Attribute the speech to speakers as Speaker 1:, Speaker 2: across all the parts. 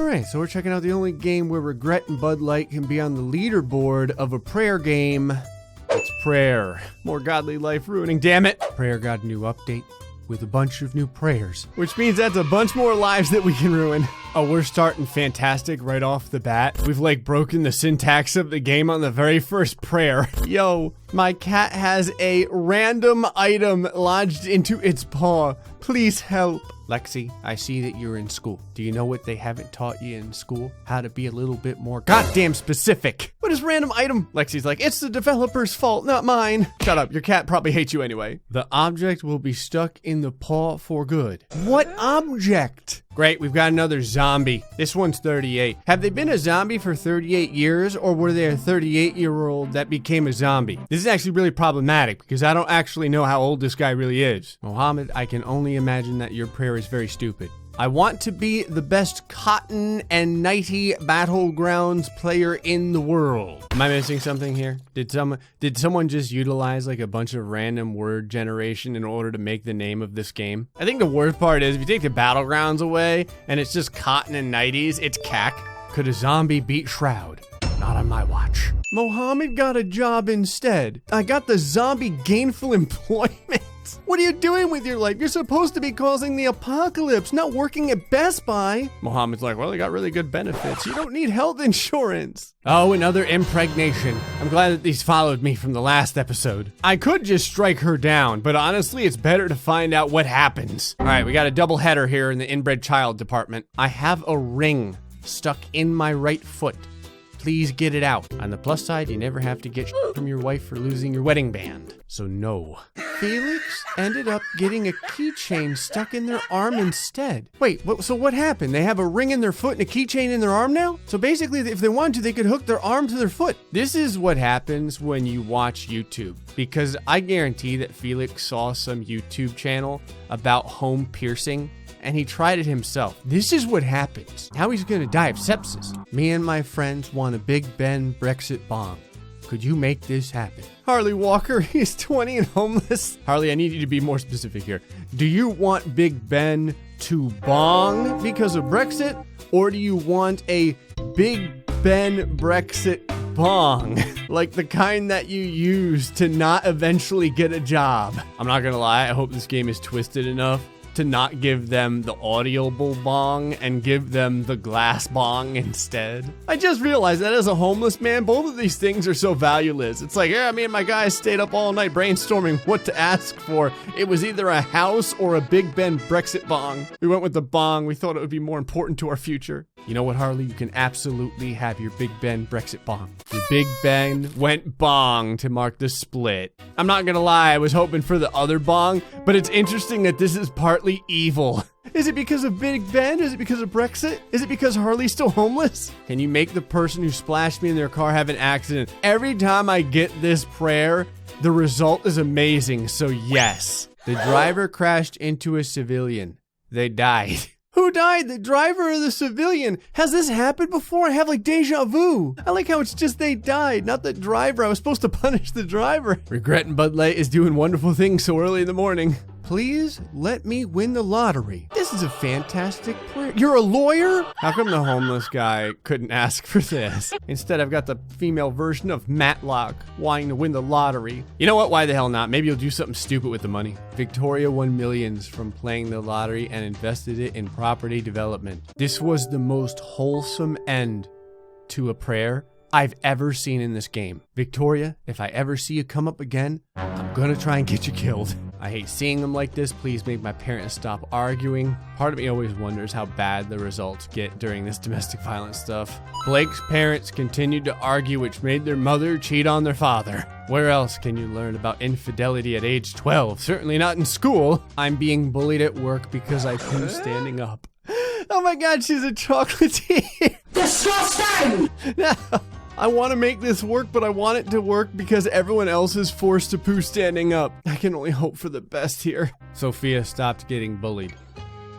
Speaker 1: Alright, so we're checking out the only game where regret and Bud Light can be on the leaderboard of a Prayr game. It's Prayr. More godly life ruining, damn it! Prayr got a new update with a bunch of new prayers, which means that's a bunch more lives that we can ruin. Oh, we're starting fantastic right off the bat. We've like broken the syntax of the game on the very first prayer. Yo, my cat has a random item lodged into its paw. Please help. Lexi, I see that you're in school. Do you know what they haven't taught you in school? How to be a little bit more goddamn specific. What is random item? Lexi's like, it's the developer's fault, not mine. Shut up, your cat probably hates you anyway. The object will be stuck in the paw for good. What object? Great, we've got another zombie. This one's 38. Have they been a zombie for 38 years, or were they a 38-year-old that became a zombie? This is actually really problematic because I don't actually know how old this guy really is. Mohammed, I can only imagine that your prayer is very stupid. I want to be the best cotton and nighty battlegrounds player in the world. Am I missing something here? Did someone just utilize like a bunch of random word generation in order to make the name of this game? I think the worst part is if you take the battlegrounds away and it's just cotton and nighties, it's cack. Could a zombie beat Shroud? Not on my watch. Mohammed got a job instead. I got the zombie gainful employment. What are you doing with your life? You're supposed to be causing the apocalypse, not working at Best Buy. Mohammed's like, well, they got really good benefits. You don't need health insurance. Oh, another impregnation. I'm glad that these followed me from the last episode. I could just strike her down, but honestly, it's better to find out what happens. All right, we got a double header here in the inbred child department. I have a ring stuck in my right foot. Please get it out. On the plus side, you never have to get from your wife for losing your wedding band. So no. Felix ended up getting a keychain stuck in their arm instead. Wait, so what happened? They have a ring in their foot and a keychain in their arm now? So basically, if they wanted to, they could hook their arm to their foot. This is what happens when you watch YouTube. Because I guarantee that Felix saw some YouTube channel about home piercing and he tried it himself. This is what happens. Now he's gonna die of sepsis. Me and my friends want a Big Ben Brexit bong. Could you make this happen? Harley Walker, he's 20 and homeless. Harley, I need you to be more specific here. Do you want Big Ben to bong because of Brexit? Or do you want a Big Ben Brexit bong? Like the kind that you use to not eventually get a job. I'm not gonna lie, I hope this game is twisted enough to not give them the audible bong and give them the glass bong instead. I just realized that as a homeless man, both of these things are so valueless. It's like, yeah, me and my guys stayed up all night brainstorming what to ask for. It was either a house or a Big Ben Brexit bong. We went with the bong. We thought it would be more important to our future. You know what, Harley? You can absolutely have your Big Ben Brexit bong. Your Big Ben went bong to mark the split. I'm not gonna lie, I was hoping for the other bong, but it's interesting that this is partly evil. Is it because of Big Ben? Is it because of Brexit? Is it because Harley's still homeless? Can you make the person who splashed me in their car have an accident? Every time I get this prayer, the result is amazing, so yes. The driver crashed into a civilian. They died. Who died? The driver or the civilian? Has this happened before? I have like deja vu. I like how it's just they died, not the driver. I was supposed to punish the driver. Regret and Bud Light is doing wonderful things so early in the morning. Please let me win the lottery. This is a fantastic prayer. You're a lawyer? How come the homeless guy couldn't ask for this? Instead, I've got the female version of Matlock wanting to win the lottery. You know what? Why the hell not? Maybe you'll do something stupid with the money. Victoria won millions from playing the lottery and invested it in property development. This was the most wholesome end to a prayer I've ever seen in this game. Victoria, if I ever see you come up again, I'm gonna try and get you killed. I hate seeing them like this. Please make my parents stop arguing. Part of me always wonders how bad the results get during this domestic violence stuff. Blake's parents continued to argue, which made their mother cheat on their father. Where else can you learn about infidelity at age 12? Certainly not in school. I'm being bullied at work because I poo standing up. Oh my God, she's a chocolatier. Disgusting! No. I want to make this work, but I want it to work because everyone else is forced to poo standing up. I can only hope for the best here. Sophia stopped getting bullied.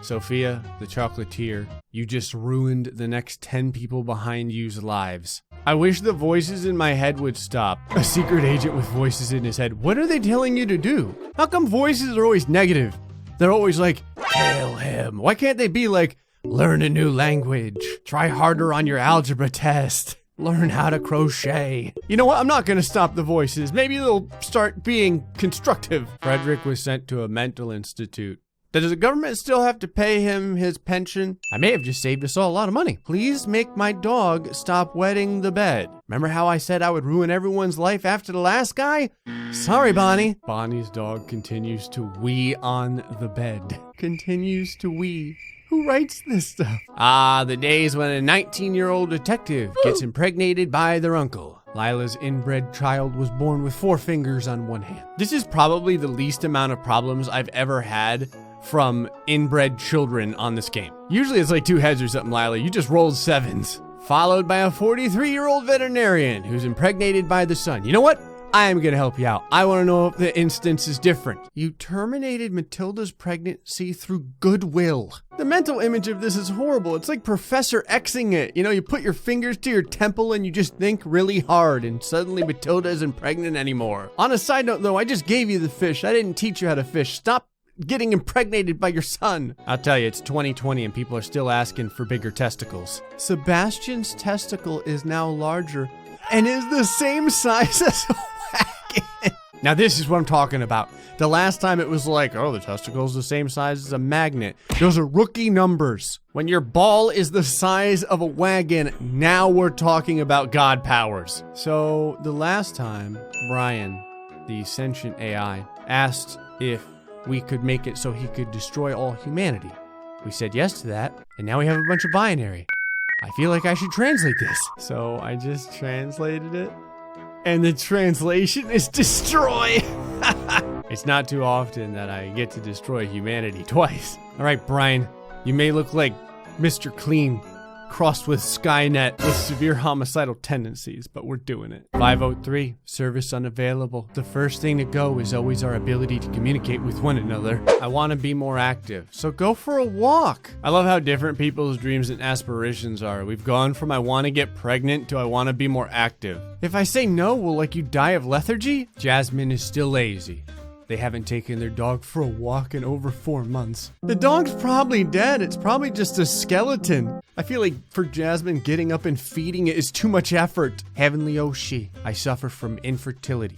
Speaker 1: Sophia, the chocolatier, you just ruined the next 10 people behind you's lives. I wish the voices in my head would stop. A secret agent with voices in his head. What are they telling you to do? How come voices are always negative? They're always like, kill him. Why can't they be like, Learn a new language. Try harder on your algebra test. Learn how to crochet. You know what? I'm not gonna stop the voices. Maybe they'll start being constructive. Frederick was sent to a mental institute. Does the government still have to pay him his pension? I may have just saved us all a lot of money. Please make my dog stop wetting the bed. Remember how I said I would ruin everyone's life after the last guy? Sorry, Bonnie. Bonnie's dog continues to wee on the bed. Continues to wee. Who writes this stuff? The days when a 19-year-old detective gets impregnated by their uncle. Lila's inbred child was born with 4 fingers on one hand. This is probably the least amount of problems I've ever had from inbred children on this game. Usually it's like 2 heads or something, Lila. You just rolled 7s. Followed by a 43-year-old veterinarian who's impregnated by the son. You know what? I am gonna help you out. I wanna know if the instance is different. You terminated Matilda's pregnancy through goodwill. The mental image of this is horrible. It's like Professor Xing it. You know, you put your fingers to your temple and you just think really hard and suddenly Matilda isn't pregnant anymore. On a side note though, I just gave you the fish. I didn't teach you how to fish. Stop getting impregnated by your son. I'll tell you, it's 2020 and people are still asking for bigger testicles. Sebastian's testicle is now larger and is the same size as a wagon. Now this is what I'm talking about. The last time it was like, oh, the testicle's the same size as a magnet. Those are rookie numbers. When your ball is the size of a wagon, now we're talking about God powers. So the last time, Brian, the sentient AI, asked if we could make it so he could destroy all humanity. We said yes to that, and now we have a bunch of binary. I feel like I should translate this. So I just translated it, and the translation is destroy. It's not too often that I get to destroy humanity twice. All right, Brian, you may look like Mr. Clean crossed with Skynet with severe homicidal tendencies, but we're doing it. 503, service unavailable. The first thing to go is always our ability to communicate with one another. I want to be more active, so go for a walk. I love how different people's dreams and aspirations are. We've gone from I want to get pregnant to I want to be more active. If I say no, will like you die of lethargy? Jasmine is still lazy. They haven't taken their dog for a walk in over 4 months. The dog's probably dead. It's probably just a skeleton. I feel like for Jasmine, getting up and feeding it is too much effort. Heavenly Oshi, I suffer from infertility.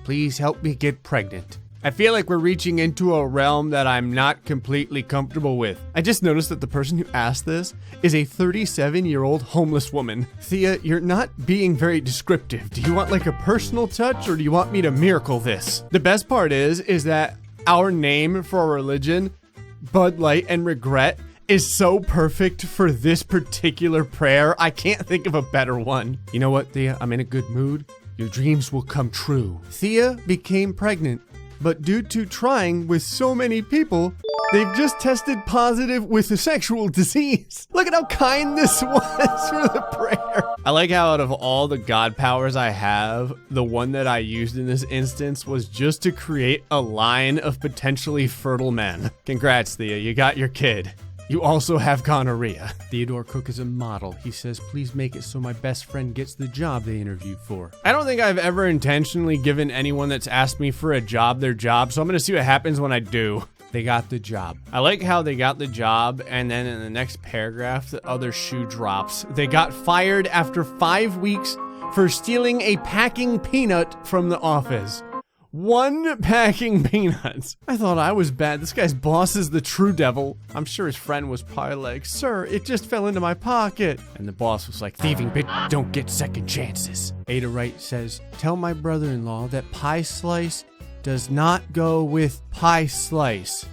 Speaker 1: Please help me get pregnant. I feel like we're reaching into a realm that I'm not completely comfortable with. I just noticed that the person who asked this is a 37-year-old homeless woman. Thea, you're not being very descriptive. Do you want like a personal touch or do you want me to miracle this? The best part is that our name for our religion, Bud Light and Regret, is so perfect for this particular prayer. I can't think of a better one. You know what, Thea? I'm in a good mood. Your dreams will come true. Thea became pregnant. But due to trying with so many people, they've just tested positive with a sexual disease. Look at how kind this was for the prayer. I like how out of all the God powers I have, the one that I used in this instance was just to create a line of potentially fertile men. Congrats, Thea, you got your kid. You also have gonorrhea. Theodore Cook is a model. He says, please make it so my best friend gets the job they interviewed for. I don't think I've ever intentionally given anyone that's asked me for a job their job, so I'm gonna see what happens when I do. They got the job. I like how they got the job, and then in the next paragraph, the other shoe drops. They got fired after 5 weeks for stealing a packing peanut from the office. 1 packing peanuts. I thought I was bad. This guy's boss is the true devil. I'm sure his friend was probably like, sir, it just fell into my pocket. And the boss was like, thieving bitch don't get second chances. Ada Wright says, tell my brother-in-law that pie slice does not go with pie slice.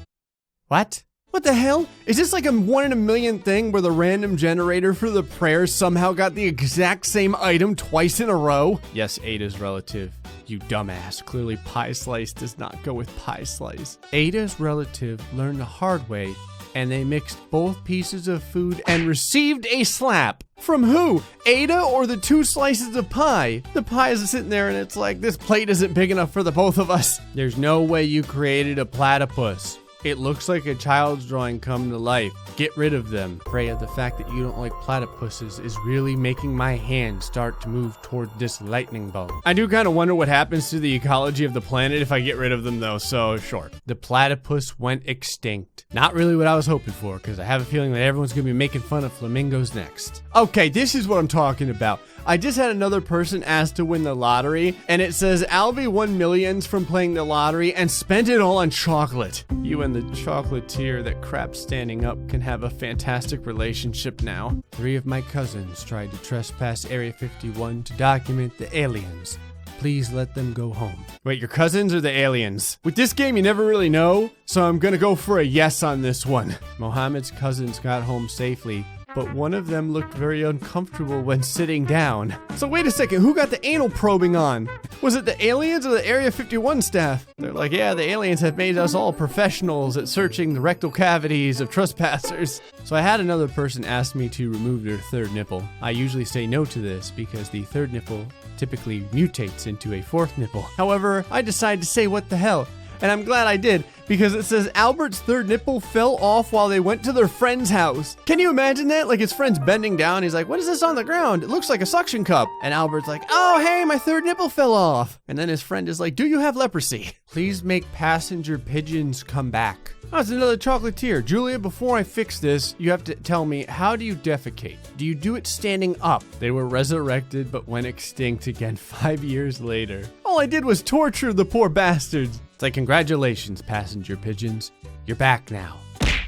Speaker 1: What? What the hell? Is this like a 1 in a million thing where the random generator for the prayers somehow got the exact same item twice in a row? Yes, Ada's relative. You dumbass. Clearly pie slice does not go with pie slice. Ada's relative learned the hard way and they mixed both pieces of food and received a slap. From who? Ada or the 2 slices of pie? The pie is sitting there and it's like, this plate isn't big enough for the both of us. There's no way you created a platypus. It looks like a child's drawing come to life. Get rid of them. Freya, the fact that you don't like platypuses is really making my hand start to move toward this lightning bolt. I do kind of wonder what happens to the ecology of the planet if I get rid of them though, so sure. The platypus went extinct. Not really what I was hoping for, because I have a feeling that everyone's gonna be making fun of flamingos next. Okay, this is what I'm talking about. I just had another person ask to win the lottery, and it says Alvy won millions from playing the lottery and spent it all on chocolate. You and the chocolatier that craps standing up can have a fantastic relationship now. 3 of my cousins tried to trespass Area 51 to document the aliens. Please let them go home. Wait, your cousins or the aliens? With this game, you never really know, so I'm gonna go for a yes on this one. Mohammed's cousins got home safely, but one of them looked very uncomfortable when sitting down. So wait a second, who got the anal probing on? Was it the aliens or the Area 51 staff? They're like, yeah, the aliens have made us all professionals at searching the rectal cavities of trespassers. So I had another person ask me to remove their third nipple. I usually say no to this because the third nipple typically mutates into a fourth nipple. However, I decided to say what the hell. And I'm glad I did, because it says Albert's third nipple fell off while they went to their friend's house. Can you imagine that? Like his friend's bending down, he's like, what is this on the ground? It looks like a suction cup. And Albert's like, oh, hey, my third nipple fell off. And then his friend is like, do you have leprosy? Please make passenger pigeons come back. Oh, it's another chocolatier. Julia, before I fix this, you have to tell me, how do you defecate? Do you do it standing up? They were resurrected, but went extinct again 5 years later. All I did was torture the poor bastards. It's like, congratulations, passenger pigeons. You're back now.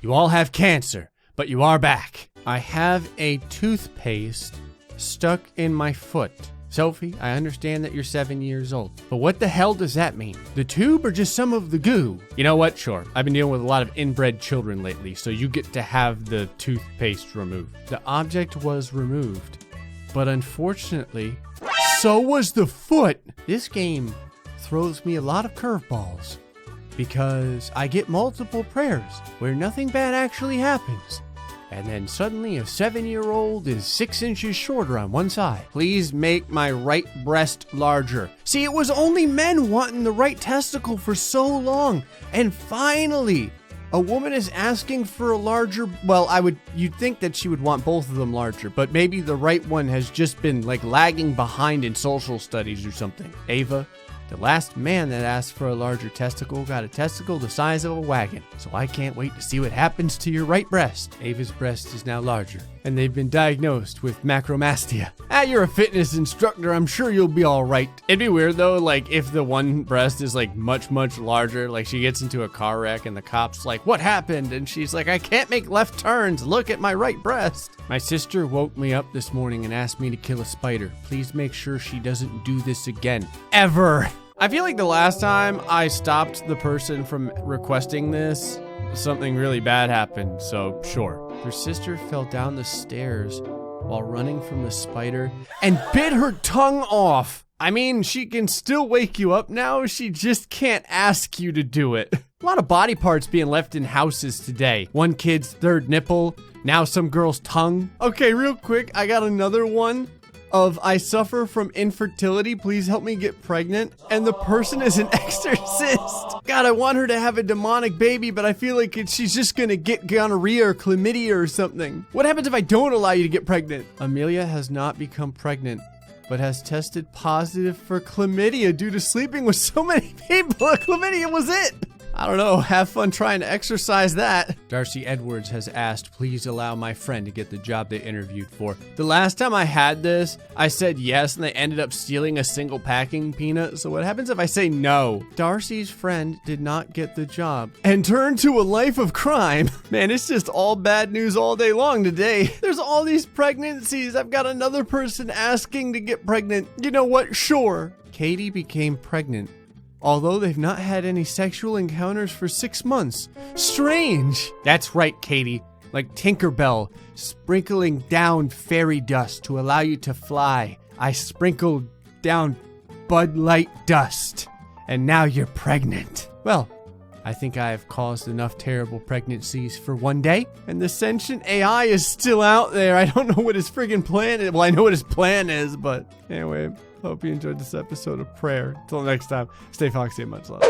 Speaker 1: You all have cancer, but you are back. I have a toothpaste stuck in my foot. Sophie, I understand that you're 7 years old, but what the hell does that mean? The tube or just some of the goo? You know what? Sure. I've been dealing with a lot of inbred children lately, so you get to have the toothpaste removed. The object was removed, but unfortunately, so was the foot. This game throws me a lot of curveballs because I get multiple prayers where nothing bad actually happens. And then suddenly a 7-year-old is 6 inches shorter on one side. Please make my right breast larger. See, it was only men wanting the right testicle for so long. And finally, a woman is asking for a larger, well, you'd think that she would want both of them larger, but maybe the right one has just been like lagging behind in social studies or something. Ava, the last man that asked for a larger testicle got a testicle the size of a wagon. So I can't wait to see what happens to your right breast. Ava's breast is now larger, and they've been diagnosed with macromastia. You're a fitness instructor, I'm sure you'll be all right. It'd be weird though, like if the one breast is like much larger, like she gets into a car wreck and the cop's like, what happened? And she's like, I can't make left turns, look at my right breast. My sister woke me up this morning and asked me to kill a spider. Please make sure she doesn't do this again. Ever. I feel like the last time I stopped the person from requesting this, something really bad happened, so sure. Her sister fell down the stairs while running from the spider and bit her tongue off. I mean, she can still wake you up now, she just can't ask you to do it. A lot of body parts being left in houses today. One kid's third nipple, now some girl's tongue. Okay, real quick, I got another one of I suffer from infertility, please help me get pregnant. And the person is an exorcist. God, I want her to have a demonic baby, but I feel like she's just gonna get gonorrhea or chlamydia or something. What happens if I don't allow you to get pregnant? Amelia has not become pregnant, but has tested positive for chlamydia due to sleeping with so many people. Chlamydia was it. I don't know, have fun trying to exercise that. Darcy Edwards has asked, please allow my friend to get the job they interviewed for. The last time I had this, I said yes, and they ended up stealing a single packing peanut. So what happens if I say no? Darcy's friend did not get the job and turned to a life of crime. Man, it's just all bad news all day long today. There's all these pregnancies. I've got another person asking to get pregnant. You know what? Sure. Katie became pregnant, although they've not had any sexual encounters for 6 months. Strange. That's right, Katie. Like Tinkerbell sprinkling down fairy dust to allow you to fly. I sprinkled down Bud Light dust, and now you're pregnant. Well, I think I have caused enough terrible pregnancies for one day, and the sentient AI is still out there. I don't know what his friggin' plan is. Well, I know what his plan is, but anyway. Hope you enjoyed this episode of Prayr. Until next time, stay foxy and much love.